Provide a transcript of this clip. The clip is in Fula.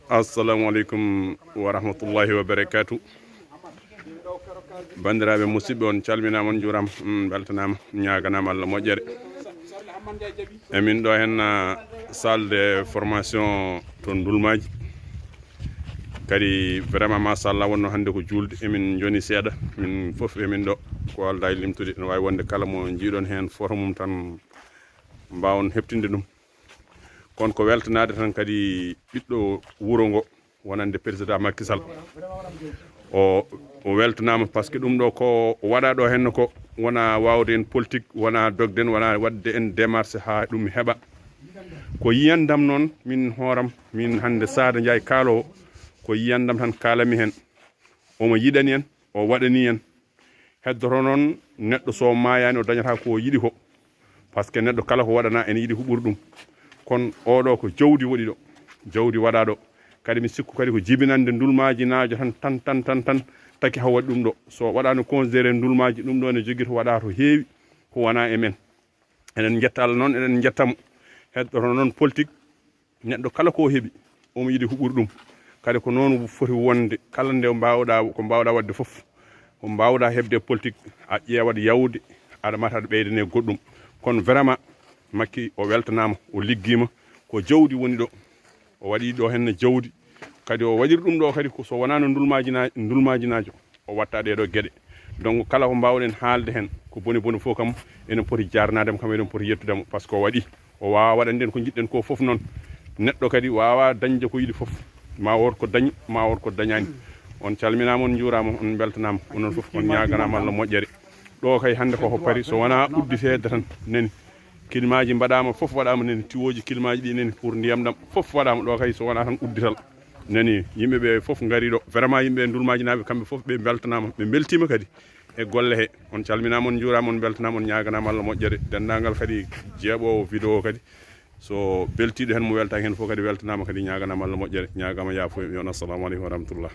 assalamu alaikum wa rahmatullahi wa barakatuh. Bandiraɓe musidɓe on calminama on juuram beltanama ñaganama Allah moƴƴere emin ɗo hen salle de formation to ndouloumadji kadi vraiment machallah wonno hande ko julde emin joni seeɗa min foof emin ɗo ko alda e limtude ne wawi wonde kala mo jiiɗon hen foto mum tan mbawon heɓtinde ɗum kono ko weltanade tan kadi ɓiɗɗo wuuro ngo wonande président Macky Sall o weltanama par ce que ɗum ɗo ko waɗa ɗo henno ko wona wawde en politique wona dogden wona wadde en démarche ha ɗum heɓa ko yiyandam noon min hooram min hande Sada Ndiaye kaalowo ko yiyandam tan kalami hen omo yiɗani en o waɗani en heddoto noon neɗɗo so mayani o dañata ko yiɗi ko par ce que neɗɗo kala ko waɗana ene yiɗi huɓɓude ɗum kono oɗo ko jawdi waɗi ɗo jawdi waɗa ɗo kadi mi sikku kadi ko jibinande ndouloumadji naajo tan taki haw waɗi ɗum ɗo so waɗano considéré ndouloumadji ɗum ɗo ne jogui to waɗa to heewi ko wona e men enen jetta Allah noon eɗen jettamo heddoto noon politique neɗɗo kala ko heeɓi omo yiɗi huɓɓude ɗum kadi ko noon foti wonde kala nde mbawɗa ko mbawɗa wadde foof ko mbawɗa hebde politique a ƴeewat yawde aɗa mata aɗa ɓeydane goɗɗum kono vraiment Macky o weltanama o liggima ko jawdi woni ɗo o waɗi ɗo henne jawdi kadi o waɗiri ɗum ɗo kadi so wonano ndouloumadji naajo o watta ɗeɗo gueɗe donc kala ko mbawɗen haalde hen ko boni fof kam enen poti jarnademo kam eɗen poti yettudemo par ce que o waɗi o wawa waɗanden ko jiɗɗen ko foof noon neɗɗo kadi wawa dañde ko yiɗi foof ma wot ko dañi ma wot ko dañani on calminama on juurama on beltanama onon foof on ñaganama Allah moƴƴere ɗo kay hande koko paari so wona udditede tan nani kilmaji mbaɗama foof waɗama nani tiwoji kilmaji ɗi nani pour ndiyam ɗam foof waɗama ɗo kay so wona tan uddital nani yimɓeɓe foof gaari ɗo vraiment yimɓe ndouloumadji naaɓe kamɓe foof ɓe beltanama ɓe beltima kadi e golle he on calminama on juurama on beltanama on ñaganama Allah moƴƴere dendagal kadi jeeɓowo vidéo kadi so beltiɗo hen mo weltaki hen foof kadi weltanama kadi ñaganama Allah moƴƴere ñagama yaafo on assalamu aleykum wa rahmatullah.